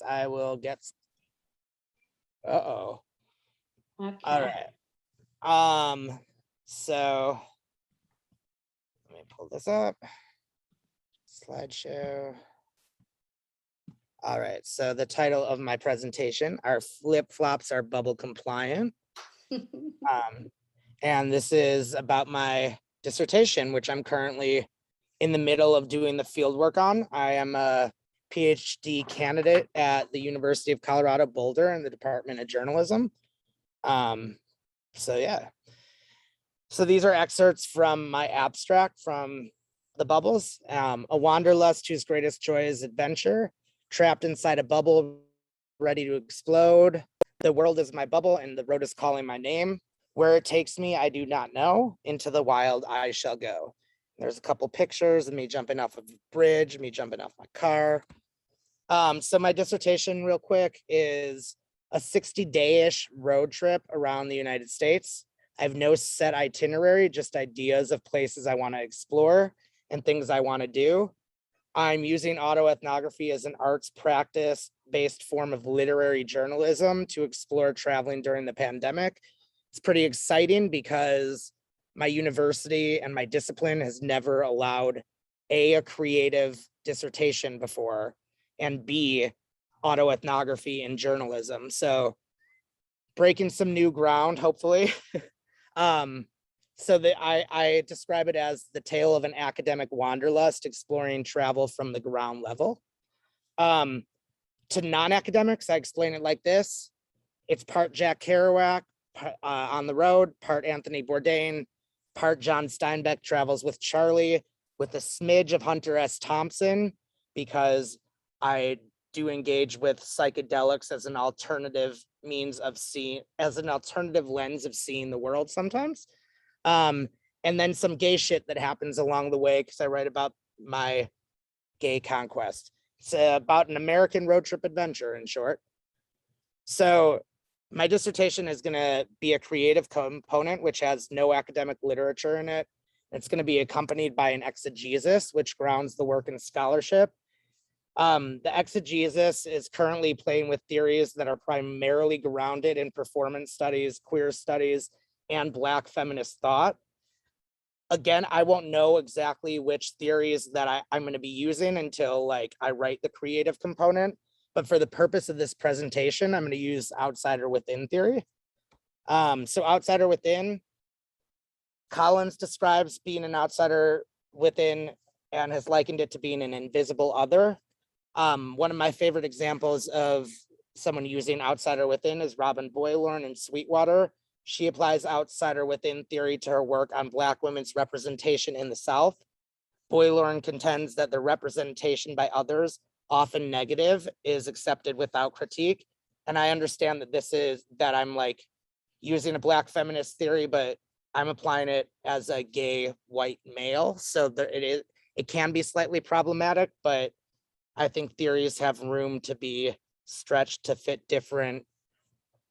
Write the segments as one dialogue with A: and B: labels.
A: I will get. Uh-oh.
B: Okay.
A: All right. So let me pull this up. Slideshow. All right. So the title of my presentation, our flip-flops are bubble compliant. And this is about my dissertation, which I'm currently in the middle of doing the field work on. I am a PhD candidate at the University of Colorado Boulder in the Department of Journalism. So yeah. So these are excerpts from my abstract from the bubbles. A wanderlust whose greatest joy is adventure, trapped inside a bubble, ready to explode. The world is my bubble and the road is calling my name. Where it takes me, I do not know. Into the wild I shall go. There's a couple pictures of me jumping off of a bridge, me jumping off my car. So my dissertation real quick is a 60-day-ish road trip around the United States. I have no set itinerary, just ideas of places I want to explore and things I want to do. I'm using autoethnography as an arts practice based form of literary journalism to explore traveling during the pandemic. It's pretty exciting because my university and my discipline has never allowed a creative dissertation before, and B, autoethnography in journalism. So breaking some new ground, hopefully. So that I describe it as the tale of an academic wanderlust exploring travel from the ground level. To non-academics, I explain it like this. It's part Jack Kerouac, On the Road, part Anthony Bourdain, part John Steinbeck Travels with Charlie, with a smidge of Hunter S. Thompson, because I do engage with psychedelics as an alternative means of seeing, as an alternative lens of seeing the world sometimes. And then some gay shit that happens along the way, because I write about my gay conquest. It's about an American road trip adventure, in short. So my dissertation is going to be a creative component, which has no academic literature in it. It's going to be accompanied by an exegesis, which grounds the work in scholarship. The exegesis is currently playing with theories that are primarily grounded in performance studies, queer studies, and Black feminist thought. Again, I won't know exactly which theories that I'm going to be using until like I write the creative component. But for the purpose of this presentation, I'm going to use outsider within theory. So outsider within, Collins describes being an outsider within and has likened it to being an invisible other. One of my favorite examples of someone using outsider within is Robin Boylorn in Sweetwater. She applies outsider within theory to her work on Black women's representation in the South. Boylorn contends that the representation by others, often negative, is accepted without critique. And I understand that this is that I'm like using a Black feminist theory, but I'm applying it as a gay white male. So there it can be slightly problematic, but I think theories have room to be stretched to fit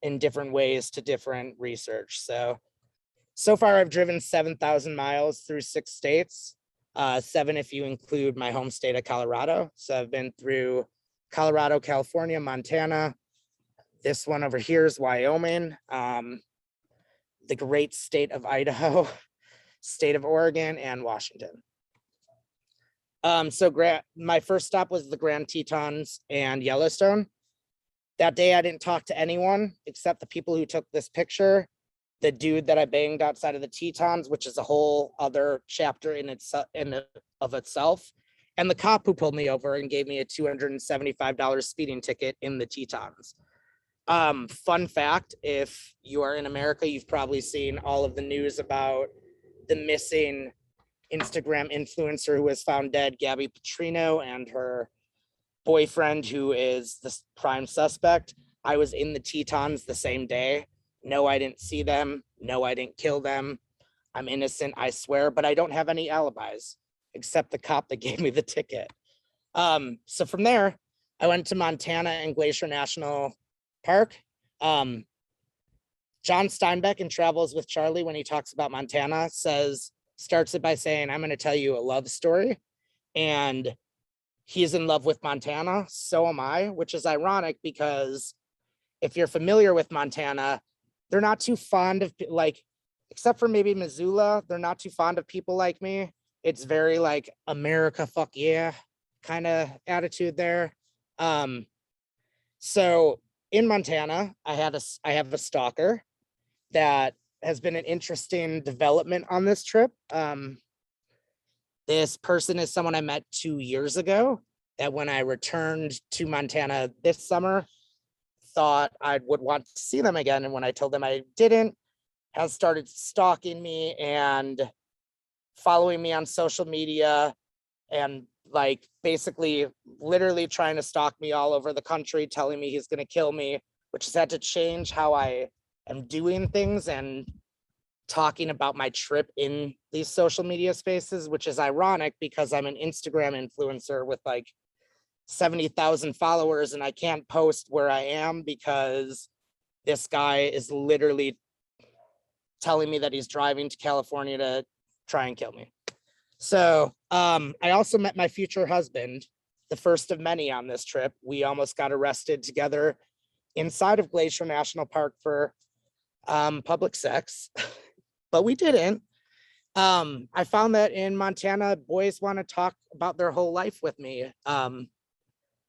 A: in different ways to different research. So far I've driven 7,000 miles through 6 states, 7 if you include my home state of Colorado. So I've been through Colorado, California, Montana. This one over here is Wyoming, the great state of Idaho, state of Oregon, and Washington. My first stop was the Grand Tetons and Yellowstone. That day, I didn't talk to anyone except the people who took this picture, the dude that I banged outside of the Tetons, which is a whole other chapter in of itself, and the cop who pulled me over and gave me a $275 speeding ticket in the Tetons. Fun fact, if you are in America, you've probably seen all of the news about the missing Instagram influencer who was found dead, Gabby Petrino, and her boyfriend, who is the prime suspect. I was in the Tetons the same day. No, I didn't see them. No, I didn't kill them. I'm innocent, I swear, but I don't have any alibis except the cop that gave me the ticket. So from there, I went to Montana and Glacier National Park. John Steinbeck in Travels with Charlie, when he talks about Montana, starts it by saying, I'm going to tell you a love story. And he's in love with Montana. So am I, which is ironic because if you're familiar with Montana, they're not too fond of like, except for maybe Missoula, they're not too fond of people like me. It's very like America, fuck yeah, kind of attitude there. So in Montana, I have a stalker that has been an interesting development on this trip. This person is someone I met 2 years ago that when I returned to Montana this summer, thought I would want to see them again. And when I told them I didn't, has started stalking me and following me on social media and like basically literally trying to stalk me all over the country, telling me he's going to kill me, which has had to change how I am doing things and talking about my trip in these social media spaces, which is ironic because I'm an Instagram influencer with like 70,000 followers and I can't post where I am because this guy is literally telling me that he's driving to California to try and kill me. So I also met my future husband, the first of many on this trip. We almost got arrested together inside of Glacier National Park for public sex, but we didn't. I found that in Montana, boys want to talk about their whole life with me,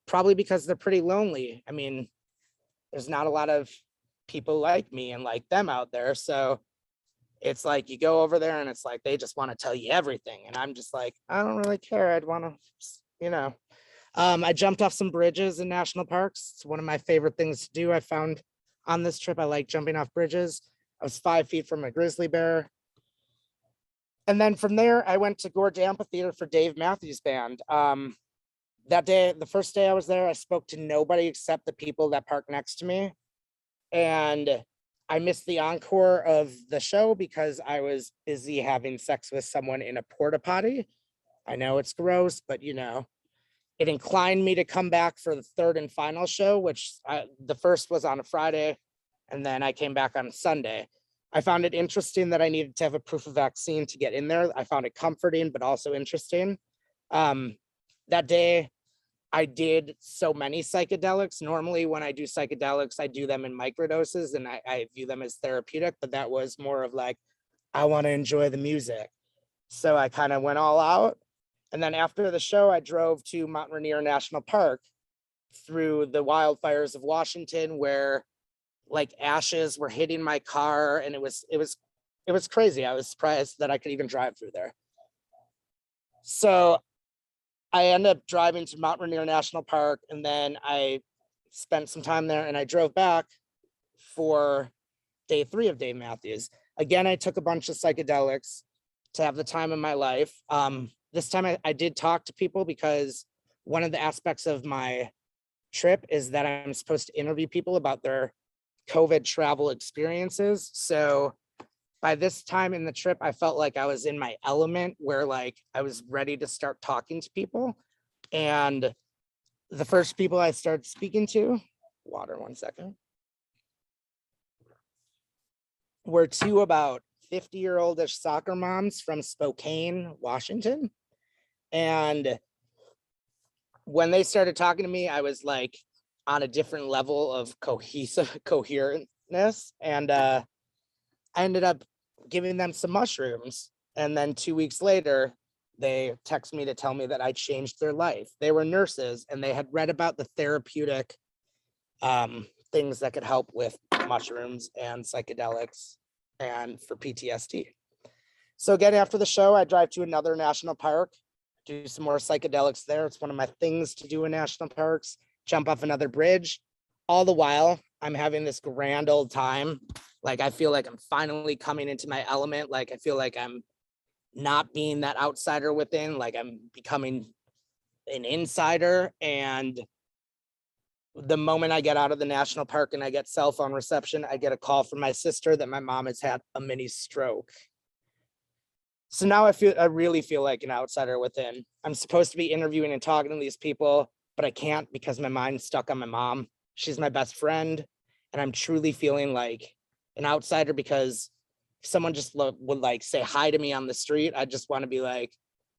A: probably because they're pretty lonely. I mean, there's not a lot of people like me and like them out there. So it's like you go over there and it's like they just want to tell you everything. And I'm just like, I don't really care. I'd want to, you know. I jumped off some bridges in national parks. It's one of my favorite things to do. I found on this trip, I like jumping off bridges. I was 5 feet from a grizzly bear. And then from there, I went to Gorge Amphitheater for Dave Matthews Band. That day, the first day I was there, I spoke to nobody except the people that parked next to me. And I missed the encore of the show because I was busy having sex with someone in a porta potty. I know it's gross, but you know, it inclined me to come back for the third and final show, which the first was on a Friday, and then I came back on Sunday. I found it interesting that I needed to have a proof of vaccine to get in there. I found it comforting, but also interesting. That day, I did so many psychedelics. Normally, when I do psychedelics, I do them in microdoses and I view them as therapeutic, but that was more of like, I want to enjoy the music. So I kind of went all out. And then after the show, I drove to Mount Rainier National Park through the wildfires of Washington, where like ashes were hitting my car, and it was crazy. I was surprised that I could even drive through there. So I ended up driving to Mount Rainier National Park, and then I spent some time there, and I drove back for day 3 of Dave Matthews. Again, I took a bunch of psychedelics to have the time of my life. This time I did talk to people because one of the aspects of my trip is that I'm supposed to interview people about their COVID travel experiences. So by this time in the trip, I felt like I was in my element where like I was ready to start talking to people. And the first people I started speaking to, water 1 second, were 2 about 50-year-old-ish soccer moms from Spokane, Washington. And when they started talking to me, I was like on a different level of coherentness. And I ended up giving them some mushrooms. And then 2 weeks later, they texted me to tell me that I changed their life. They were nurses and they had read about the therapeutic things that could help with mushrooms and psychedelics and for PTSD. So again, after the show, I drive to another national park, do some more psychedelics there. It's one of my things to do in national parks, jump off another bridge. All the while, I'm having this grand old time. Like, I feel like I'm finally coming into my element. Like, I feel like I'm not being that outsider within, like I'm becoming an insider. And the moment I get out of the national park and I get cell phone reception, I get a call from my sister that my mom has had a mini stroke. So now I really feel like an outsider within. I'm supposed to be interviewing and talking to these people, but I can't because my mind's stuck on my mom. She's my best friend. And I'm truly feeling like an outsider because if someone just would like say hi to me on the street, I just want to be like,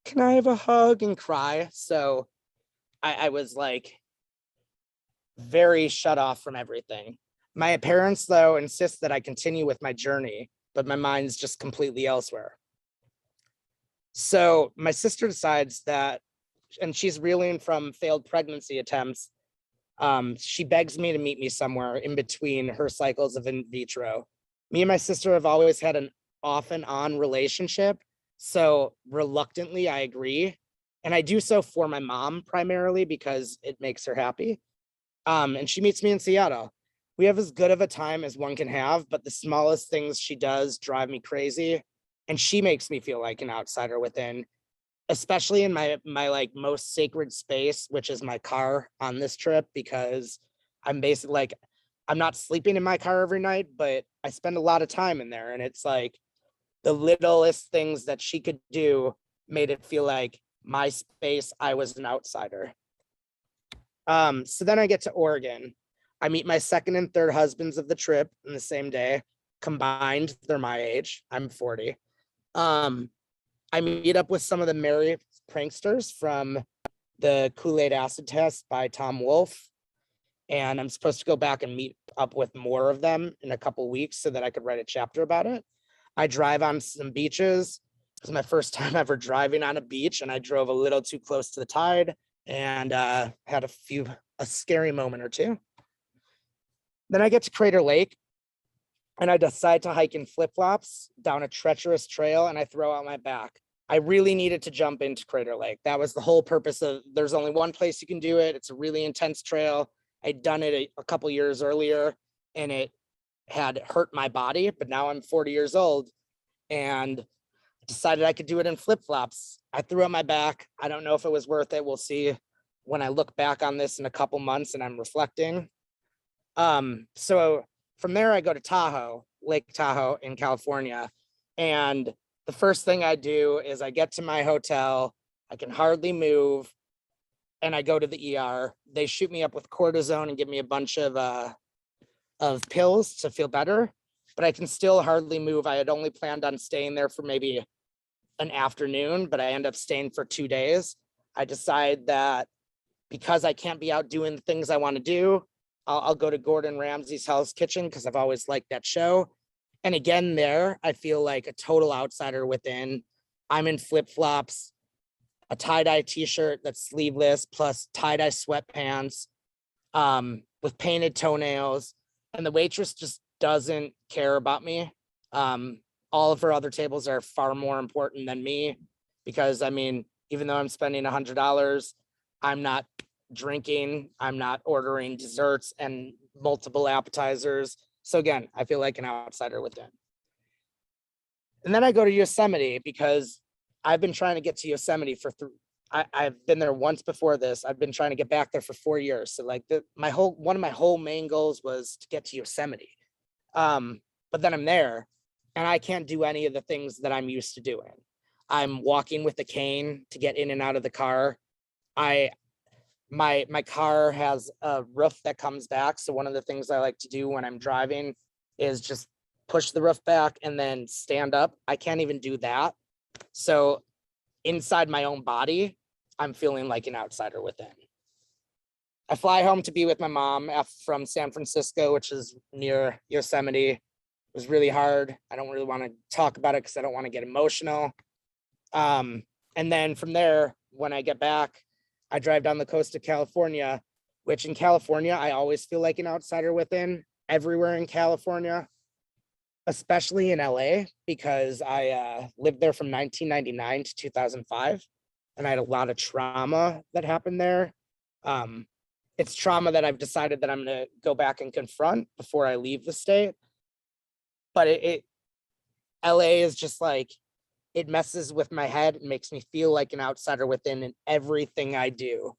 A: can I have a hug and cry? So I was like very shut off from everything. My parents, though, insist that I continue with my journey, but my mind's just completely elsewhere. So my sister decides that, and she's reeling from failed pregnancy attempts. She begs me to meet me somewhere in between her cycles of in vitro. Me and my sister have always had an off and on relationship. So reluctantly, I agree. And I do so for my mom primarily because it makes her happy. And she meets me in Seattle. We have as good of a time as one can have, but the smallest things she does drive me crazy. And she makes me feel like an outsider within, especially in my like most sacred space, which is my car on this trip, because I'm basically like, I'm not sleeping in my car every night, but I spend a lot of time in there. And it's like the littlest things that she could do made it feel like my space, I was an outsider. So then I get to Oregon. I meet my second and third husbands of the trip in the same day. Combined, they're my age. I'm 40. I meet up with some of the merry pranksters from the Kool-Aid acid test by Tom Wolfe. And I'm supposed to go back and meet up with more of them in a couple weeks so that I could write a chapter about it. I drive on some beaches. It was my first time ever driving on a beach, and I drove a little too close to the tide and had a scary moment or two. Then I get to Crater Lake and I decide to hike in flip-flops down a treacherous trail, and I throw out my back. I really needed to jump into Crater Lake. That was the whole purpose of, there's only one place you can do it. It's a really intense trail. I'd done it a couple years earlier and it had hurt my body, but now I'm 40 years old and decided I could do it in flip-flops. I threw out my back. I don't know if it was worth it. We'll see when I look back on this in a couple months and I'm reflecting. So from there, I go to Tahoe, Lake Tahoe in California. And the first thing I do is I get to my hotel. I can hardly move. And I go to the ER. They shoot me up with cortisone and give me a bunch of pills to feel better, but I can still hardly move. I had only planned on staying there for maybe an afternoon, but I end up staying for 2 days. I decide that because I can't be out doing the things I want to do, I'll go to Gordon Ramsay's Hell's Kitchen because I've always liked that show. And again, there, I feel like a total outsider within. I'm in flip-flops, a tie-dye t-shirt that's sleeveless, plus tie-dye sweatpants with painted toenails. And the waitress just doesn't care about me. All of her other tables are far more important than me because, I mean, even though I'm spending $100, I'm not drinking, I'm not ordering desserts and multiple appetizers. So again, I feel like an outsider within. And then I go to Yosemite because I've been trying to get to Yosemite for I've been there once before this. I've been trying to get back there for 4 years. So like one of my whole main goals was to get to Yosemite. But then I'm there and I can't do any of the things that I'm used to doing. I'm walking with a cane to get in and out of the car. My car has a roof that comes back. So one of the things I like to do when I'm driving is just push the roof back and then stand up. I can't even do that. So inside my own body, I'm feeling like an outsider within. I fly home to be with my mom from San Francisco, which is near Yosemite. It was really hard. I don't really want to talk about it because I don't want to get emotional. And then from there, when I get back, I drive down the coast of California, which in California, I always feel like an outsider within, everywhere in California, especially in LA, because I lived there from 1999 to 2005. And I had a lot of trauma that happened there. It's trauma that I've decided that I'm going to go back and confront before I leave the state. But LA is just like, it messes with my head. It makes me feel like an outsider within in everything I do.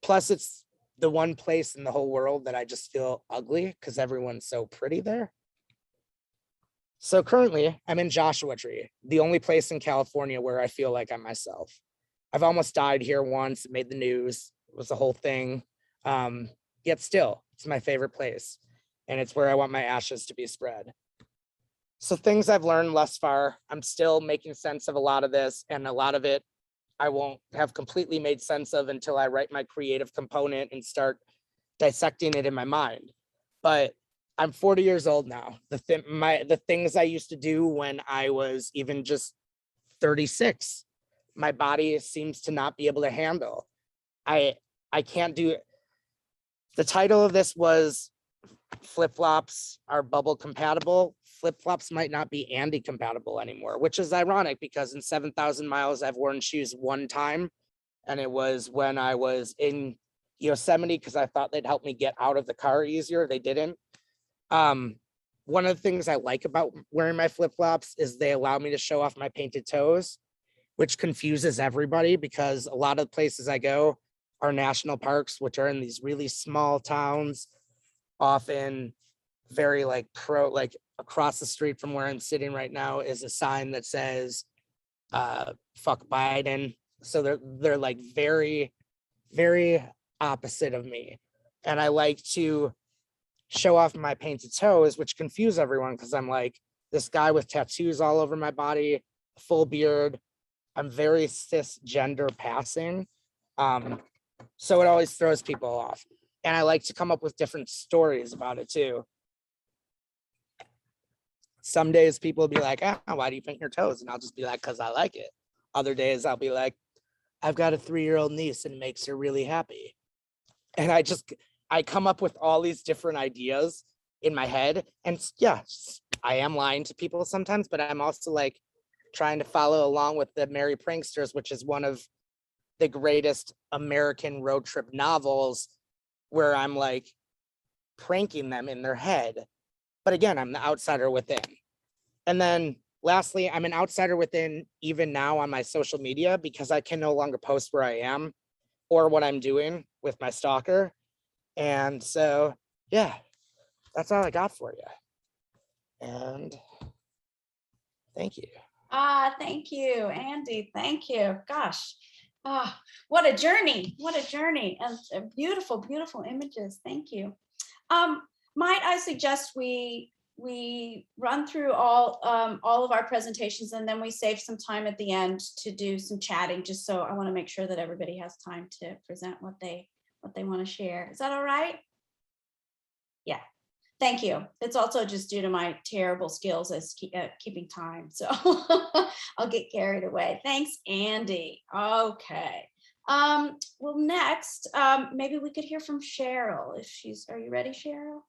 A: Plus, it's the one place in the whole world that I just feel ugly because everyone's so pretty there. So currently, I'm in Joshua Tree, the only place in California where I feel like I'm myself. I've almost died here once. It made the news. It was the whole thing. Yet still, it's my favorite place. And it's where I want my ashes to be spread. So things I've learned thus far, I'm still making sense of a lot of this, and a lot of it I won't have completely made sense of until I write my creative component and start dissecting it in my mind. But I'm 40 years old now. The things I used to do when I was even just 36, my body seems to not be able to handle. I can't do it. The title of this was flip-flops are bubble compatible. Flip-flops might not be Andy compatible anymore, which is ironic because in 7,000 miles, I've worn shoes one time. And it was when I was in Yosemite because I thought they'd help me get out of the car easier. They didn't. One of the things I like about wearing my flip-flops is they allow me to show off my painted toes, which confuses everybody because a lot of places I go are national parks, which are in these really small towns, often very like across the street from where I'm sitting right now is a sign that says fuck Biden. So they're like very, very opposite of me. And I like to show off my painted toes, which confuse everyone because I'm like this guy with tattoos all over my body, full beard. I'm very cisgender passing. So it always throws people off. And I like to come up with different stories about it too. Some days people will be like, why do you paint your toes? And I'll just be like, because I like it. Other days I'll be like, I've got a 3-year-old niece and it makes her really happy. And I come up with all these different ideas in my head. And yeah, I am lying to people sometimes, but I'm also like trying to follow along with the Merry Pranksters, which is one of the greatest American road trip novels where I'm like pranking them in their head. But again, I'm the outsider within. And then lastly, I'm an outsider within even now on my social media because I can no longer post where I am or what I'm doing with my stalker. And so, yeah, that's all I got for you. And thank you.
B: Thank you, Andy. Thank you. Gosh. What a journey. What a journey. And beautiful, beautiful images. Thank you. Might I suggest we run through all of our presentations and then we save some time at the end to do some chatting, just so I want to make sure that everybody has time to present what they want to share. Is that all right? Yeah. Thank you. It's also just due to my terrible skills as keeping time. So I'll get carried away. Thanks, Andy. Okay. Well, next, maybe we could hear from Cheryl are you ready, Cheryl?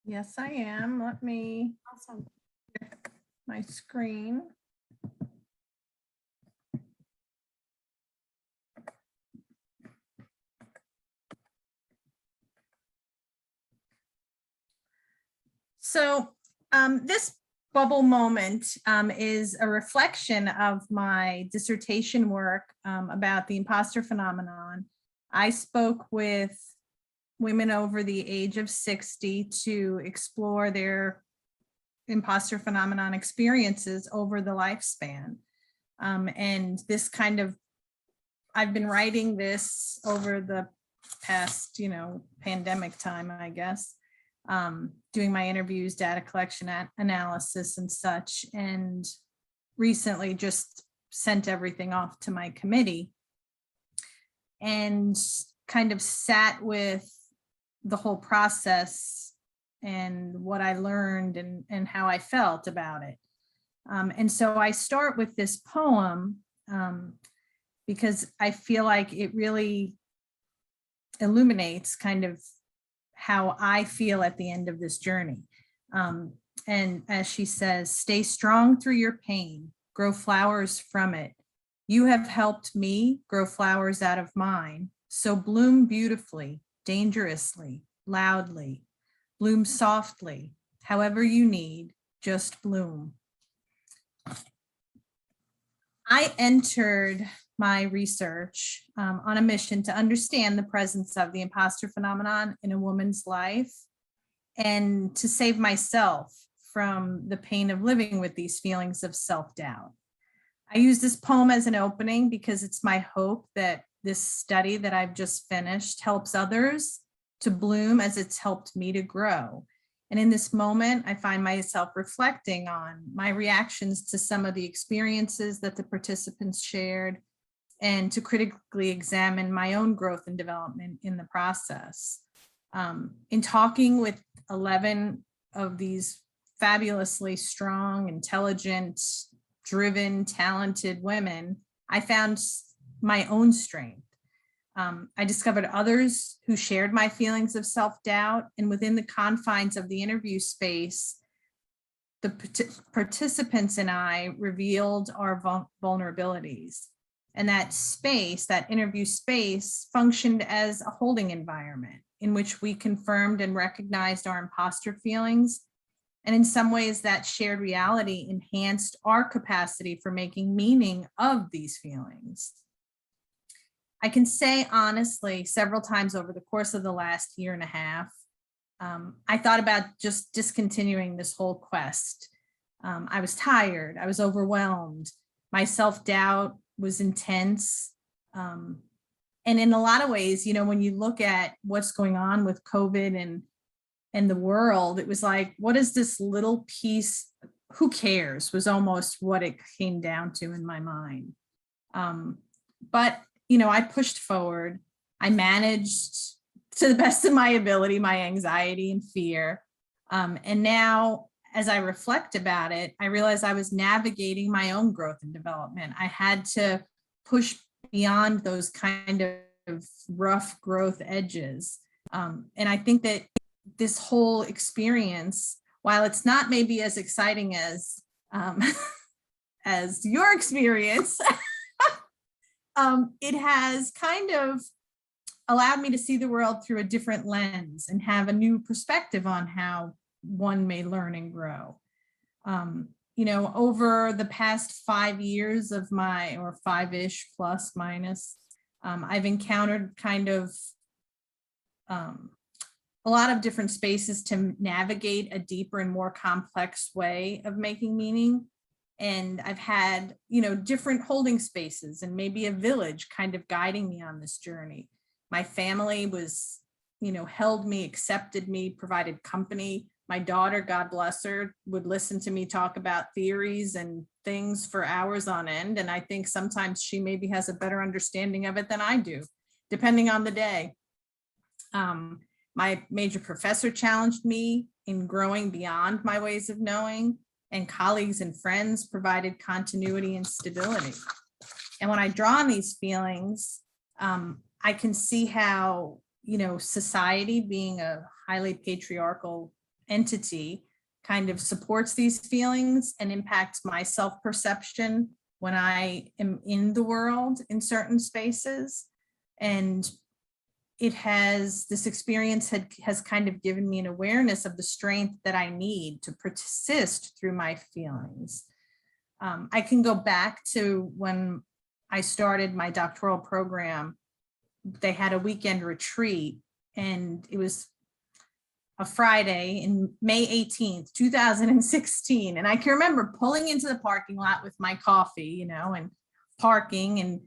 C: Yes, I am. Let me
B: Awesome.
C: my screen. So this bubble moment is a reflection of my dissertation work about the imposter phenomenon. I spoke with women over the age of 60 to explore their imposter phenomenon experiences over the lifespan. And this kind of, I've been writing this over the past, pandemic time, I guess, doing my interviews, data collection, analysis and such, and recently just sent everything off to my committee and kind of sat with the whole process and what I learned and how I felt about it. And so I start with this poem because I feel like it really illuminates kind of how I feel at the end of this journey. And as she says, stay strong through your pain, grow flowers from it. You have helped me grow flowers out of mine. So bloom beautifully, dangerously, loudly, bloom softly, however you need, just bloom. I entered my research on a mission to understand the presence of the imposter phenomenon in a woman's life and to save myself from the pain of living with these feelings of self-doubt. I use this poem as an opening because it's my hope that this study that I've just finished helps others to bloom as it's helped me to grow. And in this moment, I find myself reflecting on my reactions to some of the experiences that the participants shared, and to critically examine my own growth and development in the process. In talking with 11 of these fabulously strong, intelligent, driven, talented women, I found my own strength. I discovered others who shared my feelings of self-doubt, and within the confines of the interview space, the participants and I revealed our vulnerabilities. And that space, that interview space, functioned as a holding environment in which we confirmed and recognized our imposter feelings. And in some ways, that shared reality enhanced our capacity for making meaning of these feelings. I can say honestly, several times over the course of the last year and a half, I thought about just discontinuing this whole quest. I was tired, I was overwhelmed, my self-doubt was intense. And in a lot of ways, when you look at what's going on with COVID and the world, it was like, what is this little piece? Who cares? Was almost what it came down to in my mind. But I pushed forward. I managed to the best of my ability, my anxiety and fear. And now, as I reflect about it, I realized I was navigating my own growth and development. I had to push beyond those kind of rough growth edges. And I think that this whole experience, while it's not maybe as exciting as your experience, it has kind of allowed me to see the world through a different lens and have a new perspective on how one may learn and grow. Over the past 5 years of or 5-ish plus minus, I've encountered kind of a lot of different spaces to navigate a deeper and more complex way of making meaning. And I've had, different holding spaces and maybe a village kind of guiding me on this journey. My family was, held me, accepted me, provided company. My daughter, God bless her, would listen to me talk about theories and things for hours on end. And I think sometimes she maybe has a better understanding of it than I do, depending on the day. My major professor challenged me in growing beyond my ways of knowing, and colleagues and friends provided continuity and stability. And when I draw on these feelings, I can see how, society, being a highly patriarchal entity, kind of supports these feelings and impacts my self-perception when I am in the world in certain spaces. And this experience has kind of given me an awareness of the strength that I need to persist through my feelings. I can go back to when I started my doctoral program. They had a weekend retreat, and it was a Friday in May 18th, 2016. And I can remember pulling into the parking lot with my coffee, and parking and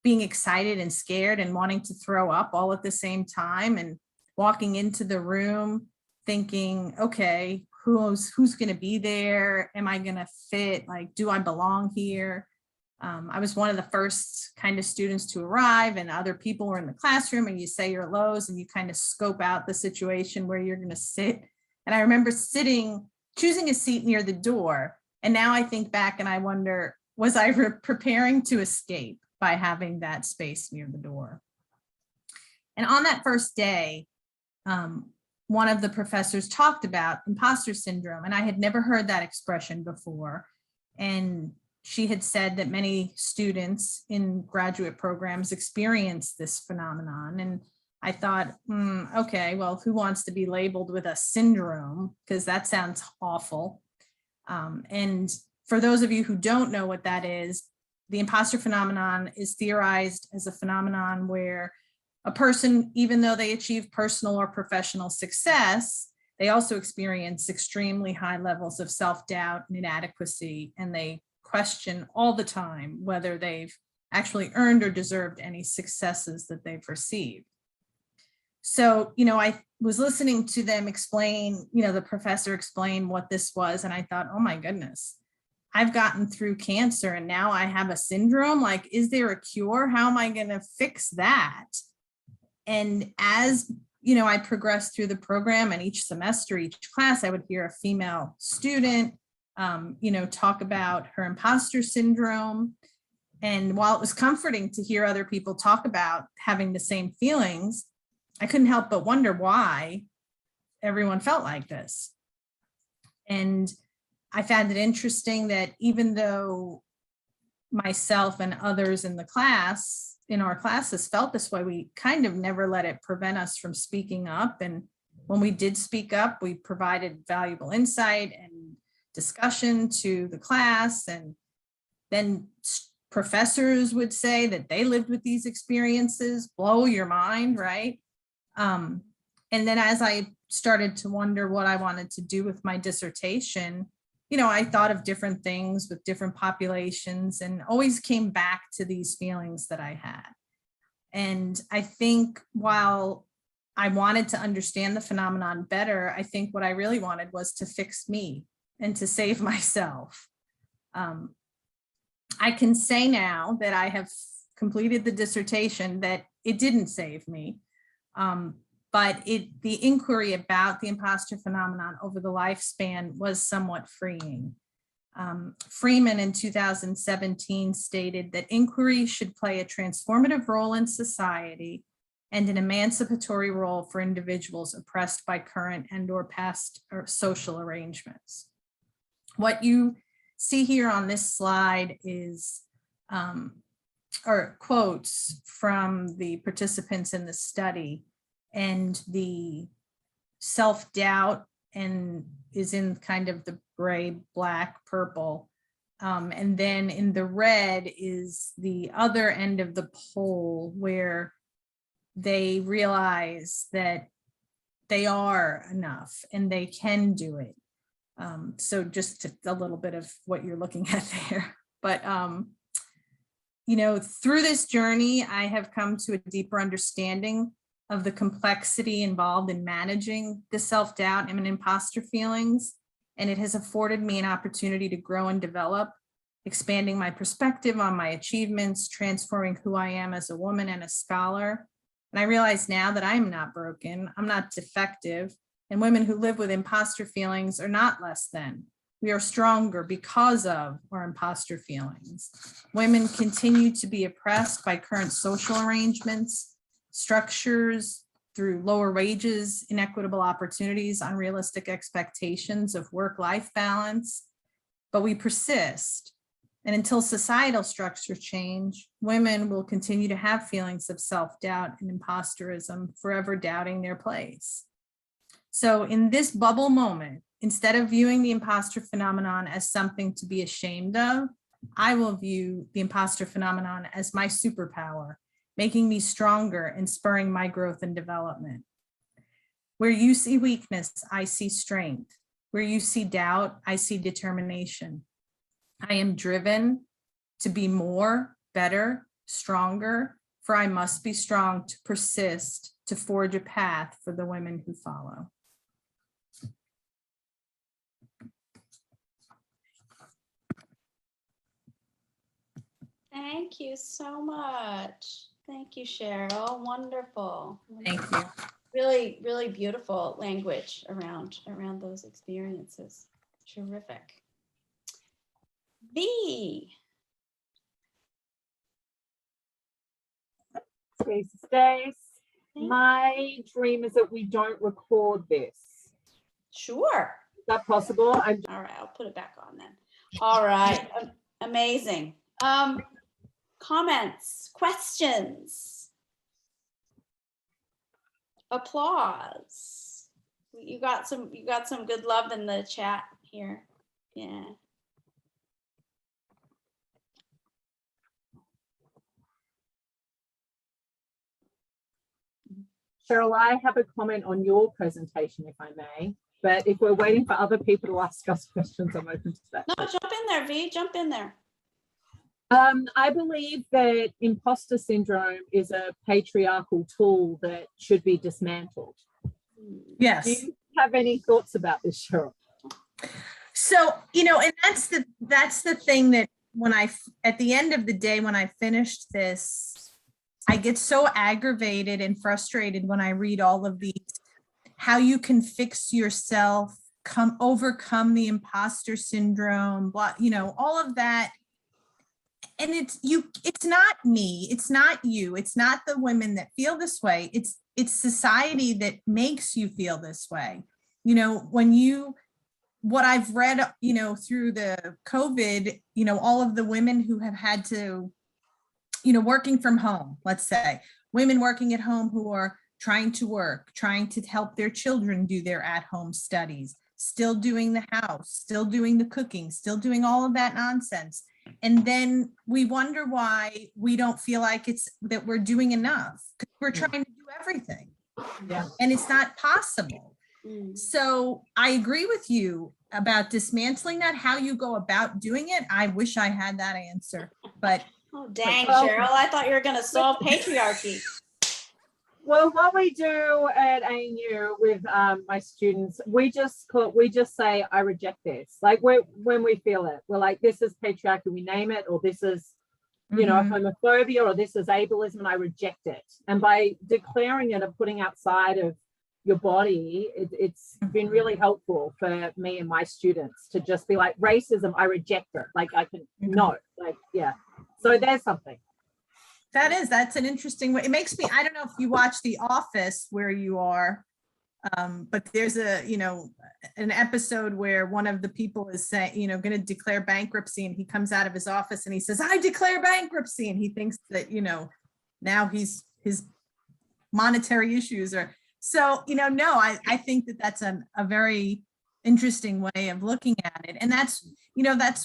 C: being excited and scared and wanting to throw up all at the same time, and walking into the room thinking, okay, who's going to be there? Am I going to fit? Like, do I belong here? I was one of the first kind of students to arrive, and other people were in the classroom, and you say your hellos and you kind of scope out the situation where you're going to sit. And I remember choosing a seat near the door. And now I think back and I wonder, was I preparing to escape by having that space near the door? And on that first day, one of the professors talked about imposter syndrome, and I had never heard that expression before. And she had said that many students in graduate programs experience this phenomenon. And I thought, okay, well, who wants to be labeled with a syndrome? Because that sounds awful. And for those of you who don't know what that is, the imposter phenomenon is theorized as a phenomenon where a person, even though they achieve personal or professional success, they also experience extremely high levels of self-doubt and inadequacy, and they question all the time whether they've actually earned or deserved any successes that they've received. So, I was listening to them explain, the professor explain what this was, and I thought, oh my goodness, I've gotten through cancer and now I have a syndrome. Like, is there a cure? How am I going to fix that? And as I progressed through the program, and each semester, each class, I would hear a female student, talk about her imposter syndrome. And while it was comforting to hear other people talk about having the same feelings, I couldn't help but wonder why everyone felt like this. And I found it interesting that even though myself and others in our classes felt this way, we kind of never let it prevent us from speaking up. And when we did speak up, we provided valuable insight and discussion to the class. And then professors would say that they lived with these experiences, blow your mind, right? And then as I started to wonder what I wanted to do with my dissertation, I thought of different things with different populations and always came back to these feelings that I had. And I think while I wanted to understand the phenomenon better, I think what I really wanted was to fix me and to save myself. I can say now that I have completed the dissertation that it didn't save me. But the inquiry about the imposter phenomenon over the lifespan was somewhat freeing. Freeman in 2017 stated that inquiry should play a transformative role in society and an emancipatory role for individuals oppressed by current and/or past social arrangements. What you see here on this slide is quotes from the participants in the study, and the self-doubt and is in kind of the gray, black, purple. And then in the red is the other end of the pole where they realize that they are enough and they can do it. So just a little bit of what you're looking at there. But, through this journey, I have come to a deeper understanding of the complexity involved in managing the self-doubt and imposter feelings. And it has afforded me an opportunity to grow and develop, expanding my perspective on my achievements, transforming who I am as a woman and a scholar. And I realize now that I'm not broken, I'm not defective, and women who live with imposter feelings are not less than. We are stronger because of our imposter feelings. Women continue to be oppressed by current social arrangements, structures through lower wages, inequitable opportunities, unrealistic expectations of work-life balance, but we persist. And until societal structures change, women will continue to have feelings of self-doubt and imposterism, forever doubting their place. So in this bubble moment, instead of viewing the imposter phenomenon as something to be ashamed of, I will view the imposter phenomenon as my superpower, making me stronger and spurring my growth and development. Where you see weakness, I see strength. Where you see doubt, I see determination. I am driven to be more, better, stronger, for I must be strong to persist, to forge a path for the women who follow.
B: Thank you so much. Thank you, Cheryl. Wonderful.
C: Thank you.
B: Really, really beautiful language around those experiences. Terrific. B.
D: Stace, my dream is that we don't record this.
B: Sure.
D: Is that possible?
B: All right, I'll put it back on then. All right, amazing. Comments, questions, applause. You got some good love in the chat here. Yeah.
D: Cheryl, I have a comment on your presentation, if I may, but if we're waiting for other people to ask us questions, I'm open to that.
B: No, jump in there, V, jump in there.
D: I believe that imposter syndrome is a patriarchal tool that should be dismantled. Do
C: Yes.
D: you have any thoughts about this, Cheryl?
C: So, and that's the thing that at the end of the day, when I finished this, I get so aggravated and frustrated when I read all of these, how you can fix yourself, overcome the imposter syndrome, blah, all of that. And it's not me, it's not you, it's not the women that feel this way. It's society that makes you feel this way. What I've read, through the COVID, all of the women who have had to, working from home, let's say, women working at home who are trying to work, trying to help their children do their at-home studies, still doing the house, still doing the cooking, still doing all of that nonsense. And then we wonder why we don't feel like that we're doing enough, because we're trying to do everything.
D: Yeah.
C: And it's not possible. So I agree with you about dismantling that, how you go about doing it. I wish I had that answer, but.
B: Oh, dang, Cheryl, I thought you were going to solve patriarchy.
D: Well, what we do at ANU with my students, we just say, I reject this. Like when we feel it, we're like, this is patriarchy, we name it, or this is, homophobia, or this is ableism, and I reject it. And by declaring it and putting outside of your body, it's been really helpful for me and my students to just be like, racism, I reject it. Like I can, no, like, yeah. So there's something.
C: That's an interesting way. It makes me, I don't know if you watch The Office where you are, but there's an episode where one of the people is saying, going to declare bankruptcy, and he comes out of his office and he says, I declare bankruptcy. And he thinks that, now his monetary issues are, so, no, I think that's a very interesting way of looking at it. And that's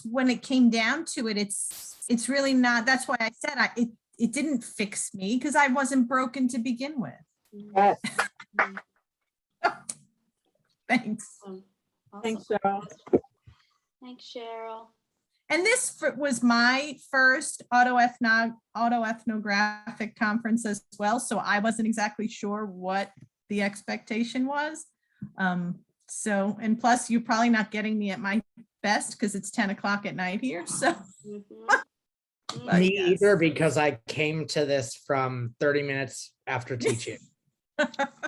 C: when it came down to it, it's really not, that's why I said it didn't fix me, because I wasn't broken to begin with.
D: Yes.
C: Thanks.
B: Awesome.
D: Thanks, Cheryl.
B: Thanks, Cheryl.
C: And this was my first autoethnographic conference as well, so I wasn't exactly sure what the expectation was. So, and plus you're probably not getting me at my best because it's 10 o'clock at night here, so.
A: Me either, because I came to this from 30 minutes after teaching.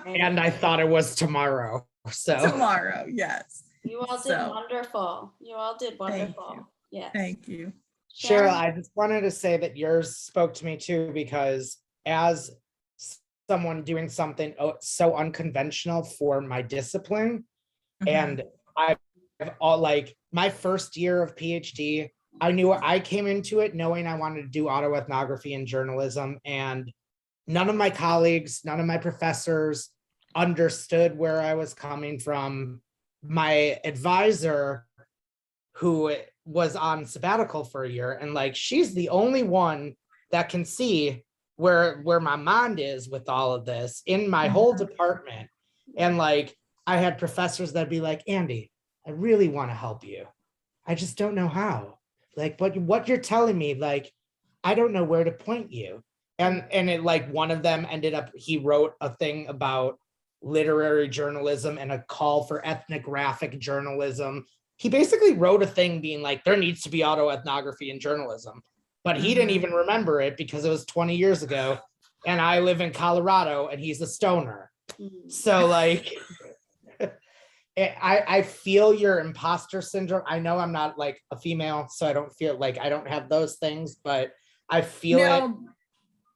A: And I thought it was tomorrow. So
C: tomorrow, yes.
B: You all did wonderful. You all did wonderful. Yes.
C: Thank you.
A: Cheryl, I just wanted to say that yours spoke to me too, because as someone doing something so unconventional for my discipline, and I've all, like, my first year of PhD, I came into it knowing I wanted to do autoethnography and journalism, and none of my colleagues, none of my professors understood where I was coming from. My advisor, who was on sabbatical for a year, and like, she's the only one that can see where my mind is with all of this in my whole department. And like, I had professors that'd be like, Andy, I really want to help you. I just don't know how. Like, but what you're telling me, like, I don't know where to point you. And it, like, one of them ended up, he wrote a thing about literary journalism and a call for ethnographic journalism. He basically wrote a thing being like, there needs to be autoethnography in journalism, but he didn't even remember it because it was 20 years ago. And I live in Colorado and he's a stoner. So like, I feel your imposter syndrome. I know I'm not like a female, so I don't feel like I don't have those things, but I feel it.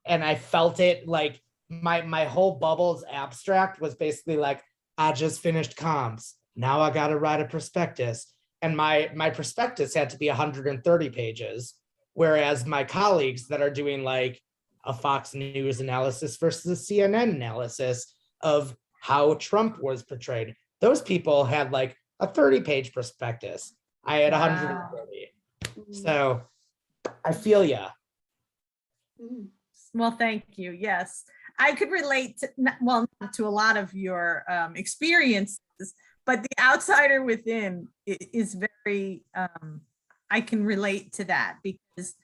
A: And I felt it, like my whole Bubbles abstract was basically like, I just finished comms. Now I got to write a prospectus. And my prospectus had to be 130 pages. Whereas my colleagues that are doing like a Fox News analysis versus a CNN analysis of how Trump was portrayed, those people had like a 30-page prospectus. I had 130. So I feel ya.
C: Well, thank you. Yes, I could relate to, well, not to a lot of your experiences, but the outsider within is very, I can relate to that, because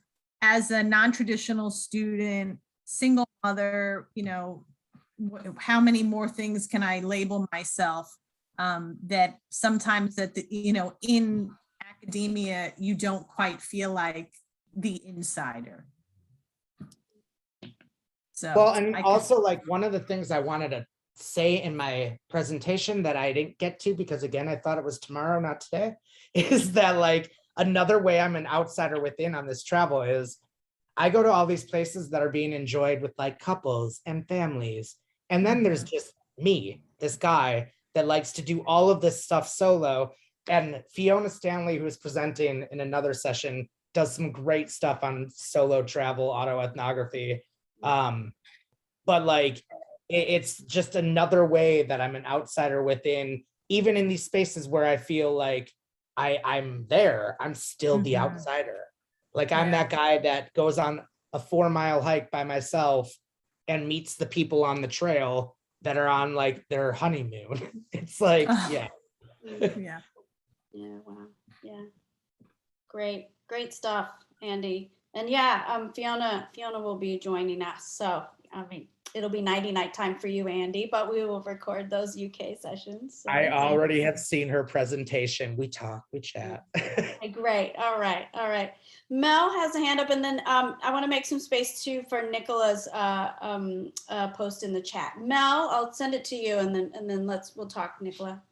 C: as a non-traditional student, single mother, how many more things can I label myself? That sometimes in academia, you don't quite feel like the insider. So,
A: Well, and also like one of the things I wanted to say in my presentation that I didn't get to, because again, I thought it was tomorrow, not today, is that like another way I'm an outsider within on this travel is I go to all these places that are being enjoyed with like couples and families. And then there's just me, this guy that likes to do all of this stuff solo. And Fiona Stanley, who's presenting in another session, does some great stuff on solo travel, autoethnography. But like, it's just another way that I'm an outsider within, even in these spaces where I feel like I'm there, I'm still the outsider. Like I'm that guy that goes on a 4-mile hike by myself and meets the people on the trail that are on like their honeymoon. It's like, yeah.
C: Yeah.
B: Yeah, wow. Yeah. Great stuff, Andy. And yeah, Fiona will be joining us. So, I mean, it'll be night time for you, Andy, but we will record those UK sessions. So
A: I already have seen her presentation. We talk, we chat.
B: okay, great. All right. Mel has a hand up, and then I want to make some space too for Nicola's post in the chat. Mel, I'll send it to you, and then we'll talk, Nicola.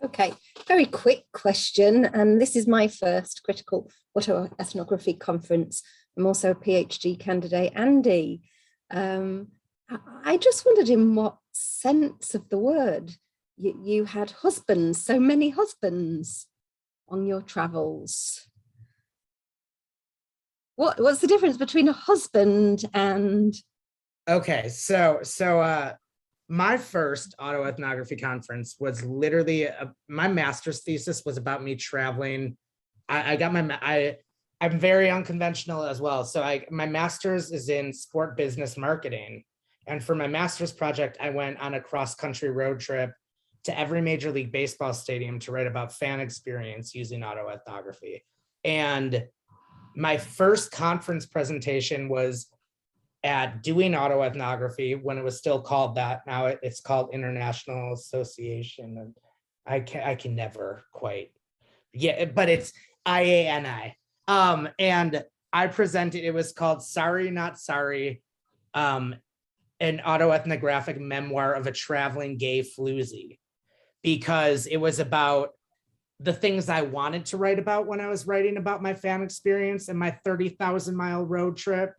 E: Okay, very quick question, and this is my first critical autoethnography conference. I'm also a PhD candidate. Andy, I just wondered, in what sense of the word you had husbands, so many husbands on your travels? What's the difference between a husband and?
A: Okay, so my first autoethnography conference was literally my master's thesis was about me traveling. I'm very unconventional as well. So my master's is in sport business marketing. And for my master's project, I went on a cross-country road trip to every Major League Baseball stadium to write about fan experience using autoethnography. And my first conference presentation was at doing autoethnography when it was still called that. Now it's called International Association. And I can never quite, but it's IANI. And I presented, it was called Sorry Not Sorry, an autoethnographic memoir of a traveling gay floozy, because it was about the things I wanted to write about when I was writing about my fan experience and my 30,000 mile road trip.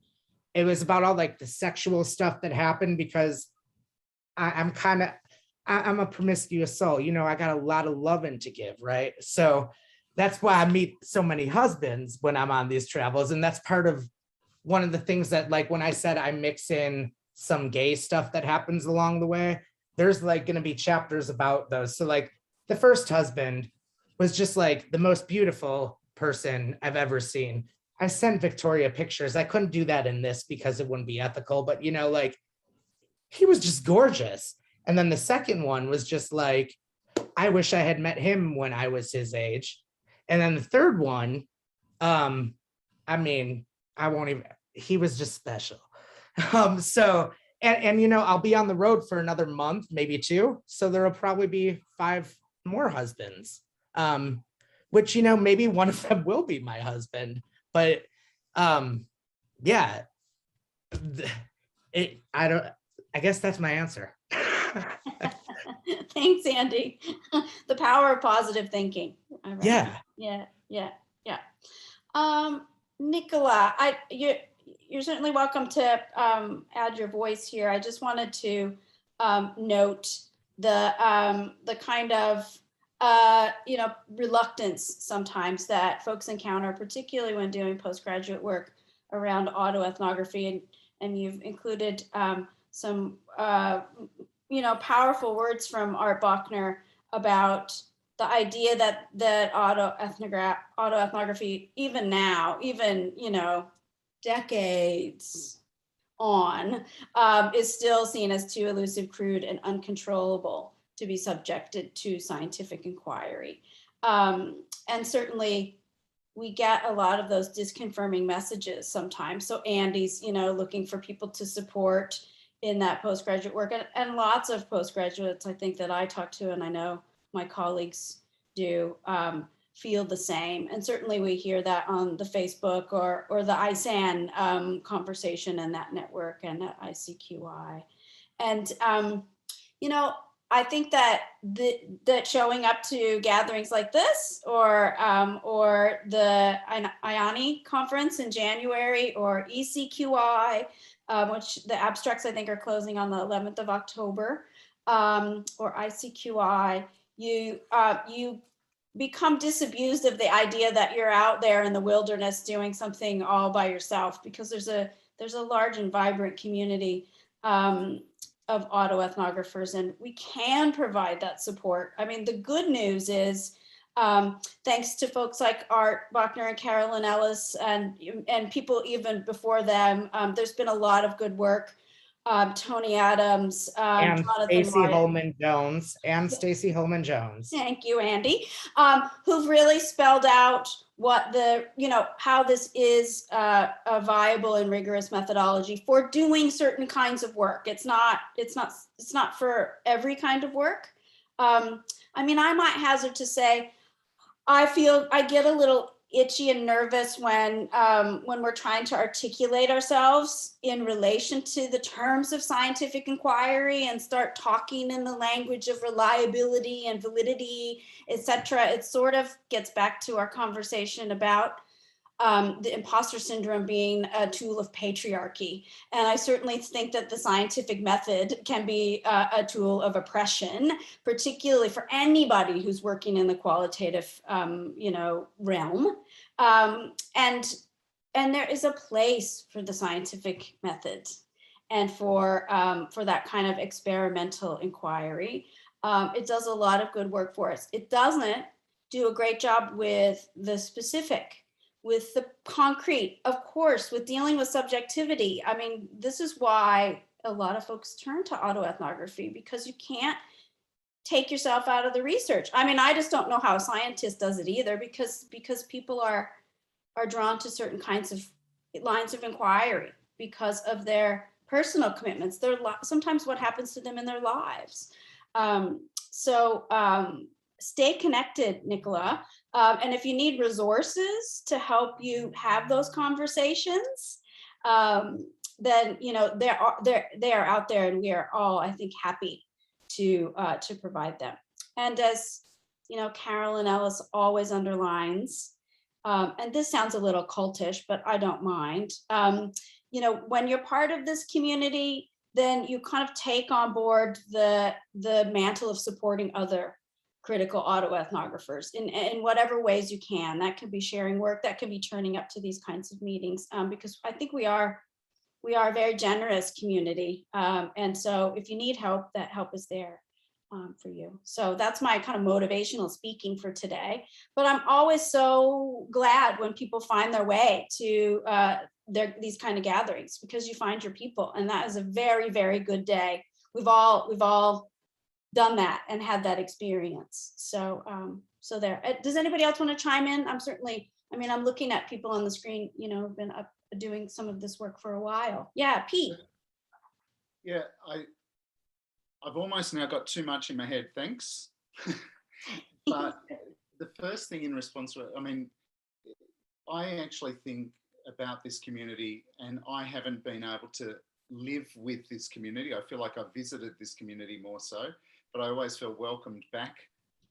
A: It was about all like the sexual stuff that happened, because I'm a promiscuous soul. I got a lot of loving to give, right? So that's why I meet so many husbands when I'm on these travels. And that's part of one of the things that, like, when I said I mix in some gay stuff that happens along the way, there's like going to be chapters about those. So like the first husband was just like the most beautiful person I've ever seen. I sent Victoria pictures. I couldn't do that in this because it wouldn't be ethical, but like he was just gorgeous. And then the second one was just like, I wish I had met him when I was his age. And then the third one, I mean, I won't even, he was just special. So, and I'll be on the road for another month, maybe 2. So there'll probably be 5 more husbands, which, maybe one of them will be my husband. But yeah, I guess that's my answer.
B: Thanks, Andy. The power of positive thinking.
A: Yeah.
B: Nicola, you're certainly welcome to add your voice here. I just wanted to note the kind of reluctance sometimes that folks encounter, particularly when doing postgraduate work around autoethnography, and you've included some powerful words from Art Bachner about the idea that autoethnography, even now, decades on, is still seen as too elusive, crude, and uncontrollable to be subjected to scientific inquiry. And certainly we get a lot of those disconfirming messages sometimes. So Andy's, looking for people to support in that postgraduate work, and lots of postgraduates, I think, that I talk to, and I know my colleagues do, feel the same. And certainly we hear that on the Facebook or the ISAN conversation and that network and at ICQI. And, I think that that showing up to gatherings like this or the IANI conference in January or ECQI, which the abstracts I think are closing on the 11th of October, or ICQI, you become disabused of the idea that you're out there in the wilderness doing something all by yourself, because there's a large and vibrant community of autoethnographers, and we can provide that support. I mean, the good news is, thanks to folks like Art Bachner and Carolyn Ellis and people even before them, there's been a lot of good work. Tony Adams,
A: And
B: Jonathan
A: Stacy
B: Martin.
A: Holman Jones.
B: Thank you, Andy, who've really spelled out what how this is a viable and rigorous methodology for doing certain kinds of work. It's not for every kind of work. I mean, I might hazard to say, I get a little itchy and nervous when we're trying to articulate ourselves in relation to the terms of scientific inquiry and start talking in the language of reliability and validity, etc. It sort of gets back to our conversation about the imposter syndrome being a tool of patriarchy. And I certainly think that the scientific method can be a tool of oppression, particularly for anybody who's working in the qualitative, realm. And there is a place for the scientific method and for that kind of experimental inquiry. It does a lot of good work for us. It doesn't do a great job with the specific, with the concrete, of course, with dealing with subjectivity. I mean, this is why a lot of folks turn to autoethnography, because you can't take yourself out of the research. I mean, I just don't know how a scientist does it either, because people are drawn to certain kinds of lines of inquiry because of their personal commitments, sometimes what happens to them in their lives. So stay connected, Nicola. And if you need resources to help you have those conversations, then they are out there, and we are all, I think, happy to provide them. And as Carolyn Ellis always underlines, and this sounds a little cultish, but I don't mind. When you're part of this community, then you kind of take on board the mantle of supporting other critical autoethnographers in whatever ways you can. That can be sharing work, that can be turning up to these kinds of meetings, because I think we are a very generous community. And so if you need help, that help is there for you. So that's my kind of motivational speaking for today. But I'm always so glad when people find their way to these kind of gatherings, because you find your people, and that is a very, very good day. We've all done that and had that experience. So so there. Does anybody else want to chime in? I'm looking at people on the screen, have been up doing some of this work for a while. Yeah, Pete.
F: Yeah, I've almost now got too much in my head, thanks. But the first thing in response to it, I actually think about this community, and I haven't been able to live with this community. I feel like I've visited this community more so, but I always feel welcomed back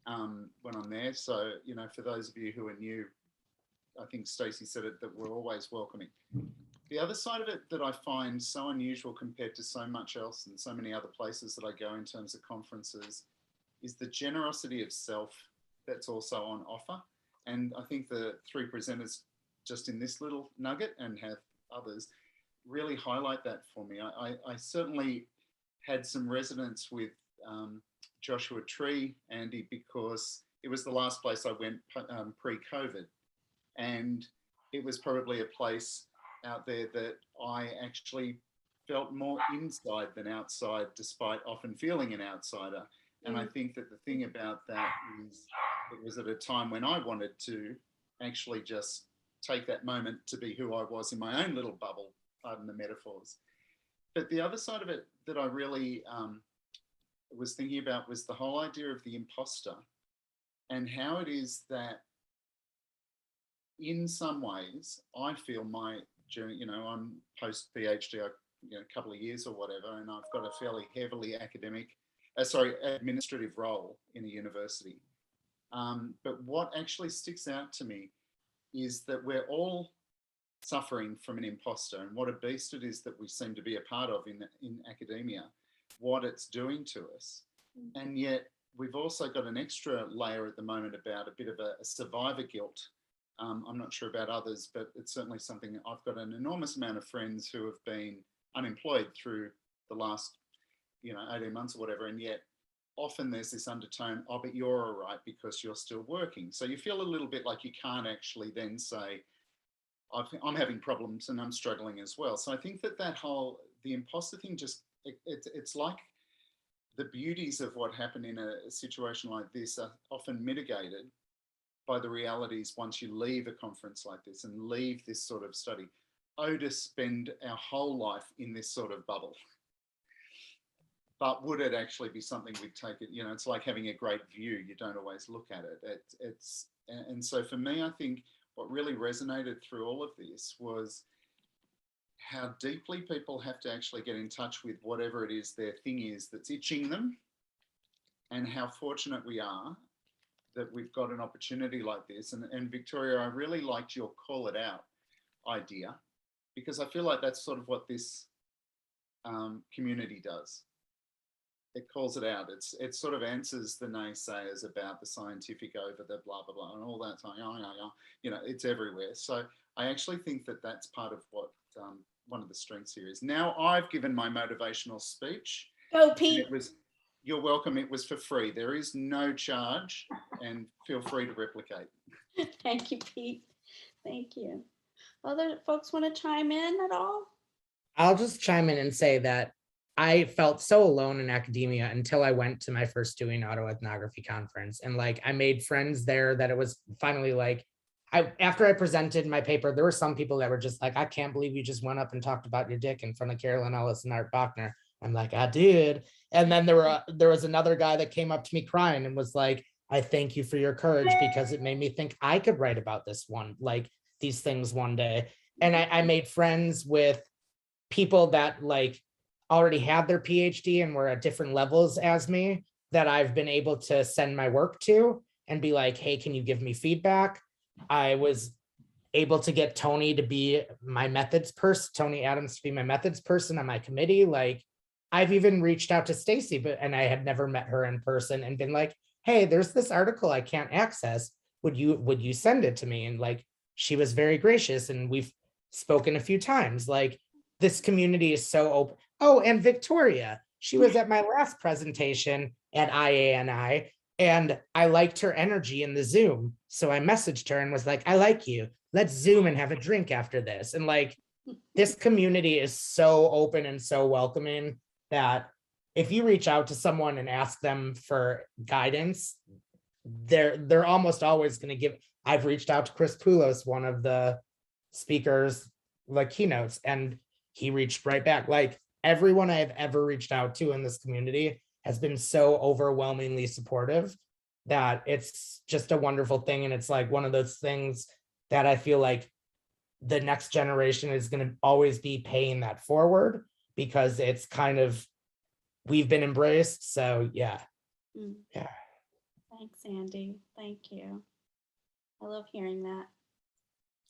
F: when I'm there. So, for those of you who are new, I think Stacey said it, that we're always welcoming. The other side of it that I find so unusual compared to so much else and so many other places that I go in terms of conferences is the generosity of self that's also on offer. And I think the three presenters just in this little nugget, and have others, really highlight that for me. I certainly had some resonance with Joshua Tree, Andy, because it was the last place I went pre-COVID. And it was probably a place out there that I actually felt more inside than outside, despite often feeling an outsider. And I think that the thing about that is it was at a time when I wanted to actually just take that moment to be who I was in my own little bubble, pardon the metaphors. But the other side of it that I really was thinking about was the whole idea of the imposter, and how it is that in some ways I feel my journey, you know, I'm post PhD, you know, a couple of years or whatever, and I've got a fairly heavily administrative role in a university. But what actually sticks out to me is that we're all suffering from an imposter, and what a beast it is that we seem to be a part of in academia, what it's doing to us. And yet we've also got an extra layer at the moment about a bit of a survivor guilt. I'm not sure about others, but it's certainly something. I've got an enormous amount of friends who have been unemployed through the last, you know, 18 months or whatever, and yet often there's this undertone, oh, but you're all right because you're still working. So you feel a little bit like you can't actually then say, I'm having problems and I'm struggling as well. So I think that the imposter thing, just, it's like the beauties of what happened in a situation like this are often mitigated by the realities once you leave a conference like this and leave this sort of study. Oh, to spend our whole life in this sort of bubble. But would it actually be something we'd take it? You know, it's like having a great view. You don't always look at it. And so for me, I think what really resonated through all of this was how deeply people have to actually get in touch with whatever it is their thing is that's itching them, and how fortunate we are that we've got an opportunity like this. And Victoria, I really liked your call it out idea, because I feel like that's sort of what this community does. It calls it out. It sort of answers the naysayers about the scientific over the blah, blah, blah, and all that. You know, it's everywhere. So I actually think that that's part of what one of the strengths here is. Now I've given my motivational speech.
B: Go, Pete.
F: You're welcome. It was for free. There is no charge, and feel free to replicate.
B: Thank you, Pete. Thank you. Other folks want to chime in at all?
A: I'll just chime in and say that I felt so alone in academia until I went to my first doing autoethnography conference. And like, I made friends there that it was finally like, after I presented my paper, there were some people that were just like, I can't believe you just went up and talked about your dick in front of Carolyn Ellis and Art Bachner. I'm like, I did. And then there was another guy that came up to me crying and was like, I thank you for your courage, because it made me think I could write about these things one day. And I made friends with people that like already had their PhD and were at different levels as me, that I've been able to send my work to and be like, hey, can you give me feedback? I was able to get Tony to be my methods person, Tony Adams to be my methods person on my committee. Like, I've even reached out to Stacy, and I had never met her in person, and been like, hey, there's this article I can't access. Would you send it to me? And like, she was very gracious, and we've spoken a few times. Like, this community is so open. Oh, and Victoria, she was at my last presentation at IANI, and I liked her energy in the Zoom. So I messaged her and was like, I like you. Let's Zoom and have a drink after this. And like, this community is so open and so welcoming that if you reach out to someone and ask them for guidance, they're almost always going to give. I've reached out to Chris Poulos, one of the speakers, like keynotes, and he reached right back. Like, everyone I've ever reached out to in this community has been so overwhelmingly supportive that it's just a wonderful thing. And it's like one of those things that I feel like the next generation is going to always be paying that forward, because it's kind of, we've been embraced. So yeah. Yeah.
B: Thanks, Andy. Thank you. I love hearing that.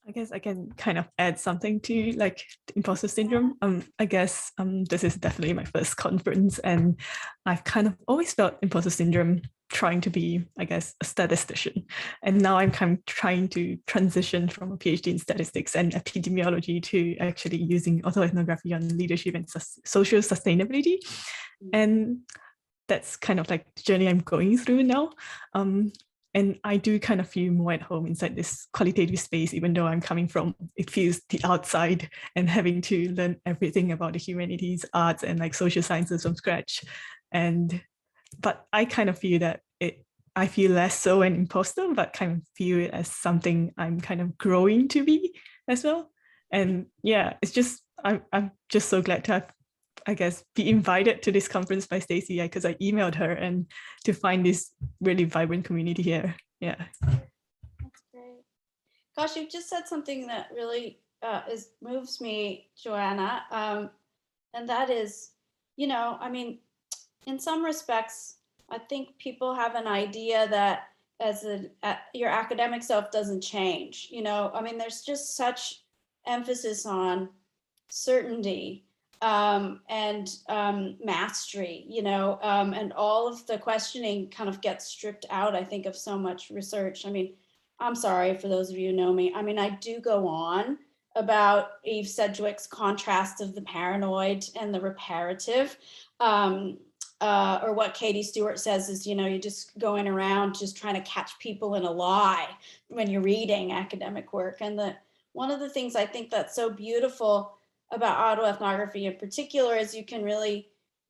G: I guess I can kind of add something to like imposter syndrome. I guess this is definitely my first conference, and I've kind of always felt imposter syndrome trying to be, I guess, a statistician. And now I'm kind of trying to transition from a PhD in statistics and epidemiology to actually using autoethnography on leadership and social sustainability. And that's kind of like the journey I'm going through now. And I do kind of feel more at home inside this qualitative space, even though I'm coming from, it feels the outside and having to learn everything about the humanities, arts, and like social sciences from scratch. But I kind of feel that I feel less so an imposter, but kind of feel it as something I'm kind of growing to be as well. And yeah, it's just, I'm just so glad to have, I guess, be invited to this conference by Stacey, because I emailed her, and to find this really vibrant community here. Yeah.
B: That's great. Gosh, you just said something that really moves me, Joanna. And that is, I mean, in some respects, I think people have an idea that your academic self doesn't change. I mean, there's just such emphasis on certainty and mastery, and all of the questioning kind of gets stripped out, I think, of so much research. I mean, I'm sorry for those of you who know me. I mean, I do go on about Eve Sedgwick's contrast of the paranoid and the reparative. Or what Katie Stewart says is, you're just going around just trying to catch people in a lie when you're reading academic work. And one of the things I think that's so beautiful about autoethnography in particular is you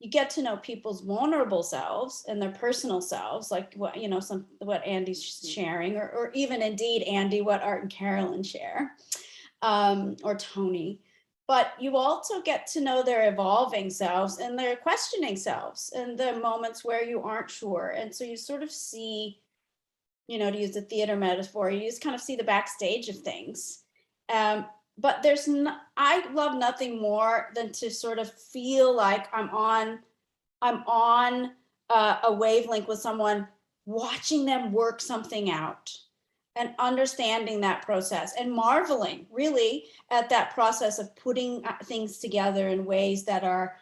B: get to know people's vulnerable selves and their personal selves, like what Andy's sharing, or even indeed, Andy, what Art and Carolyn share, or Tony. But you also get to know their evolving selves and their questioning selves and the moments where you aren't sure. And so you sort of see, to use a theater metaphor, you just kind of see the backstage of things. But I love nothing more than to sort of feel like I'm on a wavelength with someone, watching them work something out and understanding that process and marveling really at that process of putting things together in ways that are,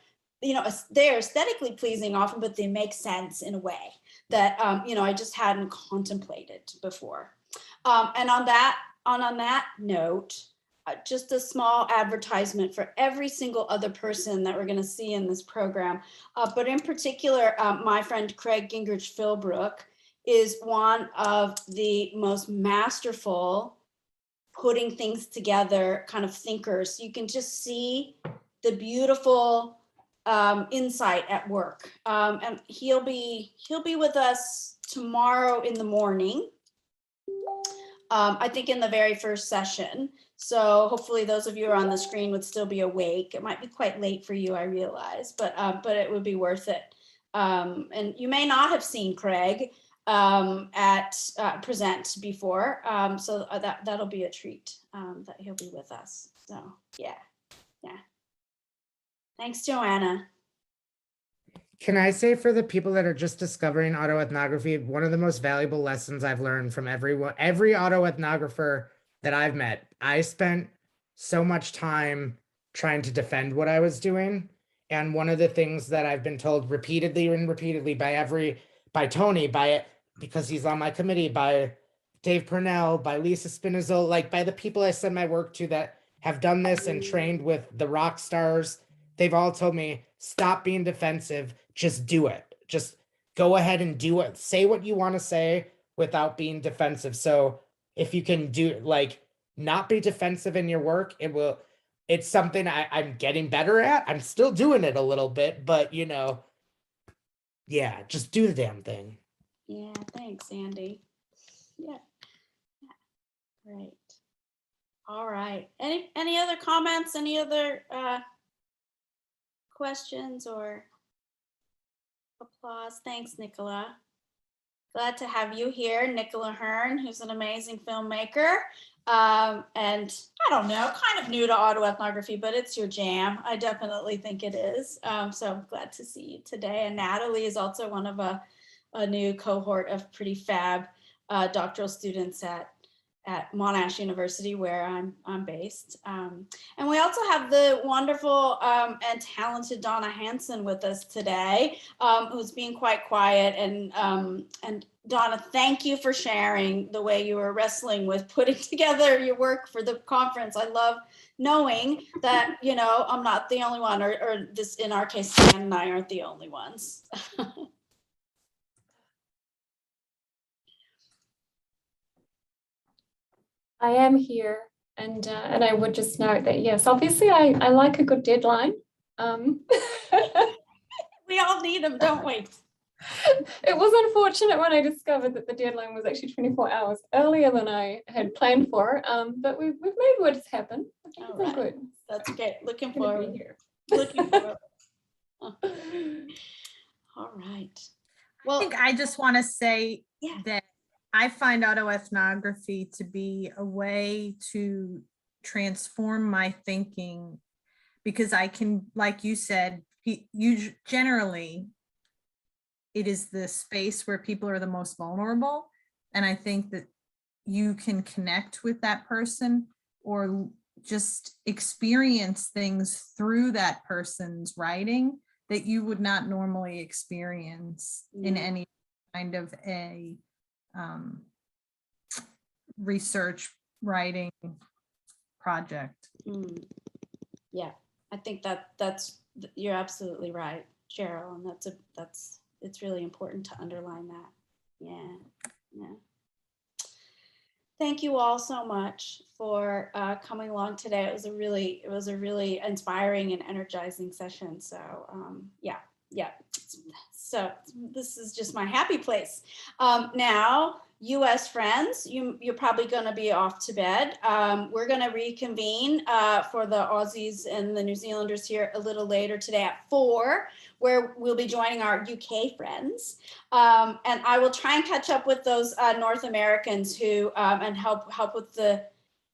B: they're aesthetically pleasing often, but they make sense in a way that, I just hadn't contemplated before. And on that note, just a small advertisement for every single other person that we're going to see in this program. But in particular, my friend Craig Gingrich Philbrook is one of the most masterful putting things together kind of thinkers. You can just see the beautiful insight at work. And he'll be with us tomorrow in the morning. I think in the very first session. So hopefully those of you who are on the screen would still be awake. It might be quite late for you, I realize, but it would be worth it. And you may not have seen Craig at present before. So that'll be a treat that he'll be with us. So yeah. Thanks, Joanna.
A: Can I say, for the people that are just discovering autoethnography, one of the most valuable lessons I've learned from every autoethnographer that I've met, I spent so much time trying to defend what I was doing. And one of the things that I've been told repeatedly by Tony, because he's on my committee, by Dave Purnell, by Lisa Spinizzola, like by the people I send my work to that have done this and trained with the rock stars, they've all told me, stop being defensive, just do it. Just go ahead and do it. Say what you want to say without being defensive. So if you can not be defensive in your work, it's something I'm getting better at. I'm still doing it a little bit, but yeah, just do the damn thing.
B: Yeah, thanks, Andy. Yeah. Great. All right. Any other comments? Any other questions or applause? Thanks, Nicola. Glad to have you here, Nicola Hearn, who's an amazing filmmaker. And I don't know, kind of new to autoethnography, but it's your jam. I definitely think it is. So I'm glad to see you today. And Natalie is also one of a new cohort of pretty fab doctoral students at Monash University, where I'm based. And we also have the wonderful and talented Donna Hansen with us today, who's being quite quiet. And Donna, thank you for sharing the way you were wrestling with putting together your work for the conference. I love knowing that, I'm not the only one, or this, in our case, Stan and I aren't the only ones.
H: I am here, and I would just note that, yes, obviously I like a good deadline.
B: We all need them, don't we?
H: It was unfortunate when I discovered that the deadline was actually 24 hours earlier than I had planned for, but we've made what happen. I think it's all
B: All right.
H: good.
B: That's great. Looking
H: Gonna be
B: forward.
H: here.
B: Looking forward. All right.
C: I
B: Well,
C: think I just want to say
B: Yeah.
C: that I find autoethnography to be a way to transform my thinking, because I can, like you said, generally it is the space where people are the most vulnerable. And I think that you can connect with that person or just experience things through that person's writing that you would not normally experience in
B: Yeah.
C: any kind of a research writing project.
B: Yeah, I think you're absolutely right, Cheryl, and it's really important to underline that. Yeah. Thank you all so much for coming along today. It was a really inspiring and energizing session. So yeah. So this is just my happy place. Now, US friends, you're probably going to be off to bed. We're going to reconvene for the Aussies and the New Zealanders here a little later today at 4, where we'll be joining our UK friends. And I will try and catch up with those North Americans who and help with the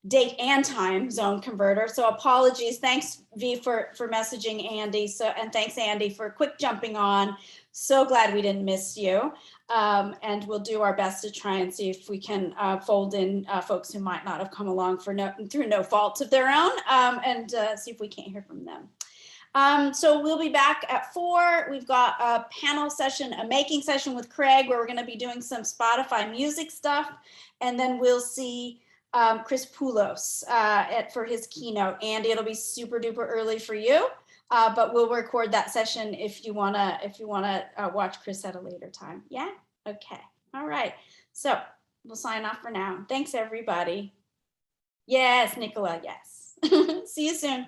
B: date and time zone converter. So apologies. Thanks, V, for messaging Andy. And thanks, Andy, for quick jumping on. So glad we didn't miss you. And we'll do our best to try and see if we can fold in folks who might not have come along through no fault of their own, and see if we can't hear from them. So we'll be back at 4. We've got a panel session, a making session with Craig, where we're going to be doing some Spotify music stuff. And then we'll see Chris Poulos for his keynote. Andy, it'll be super duper early for you, but we'll record that session if you wanna watch Chris at a later time. Yeah. Okay. All right. So we'll sign off for now. Thanks, everybody. Yes, Nicola. Yes. See you soon.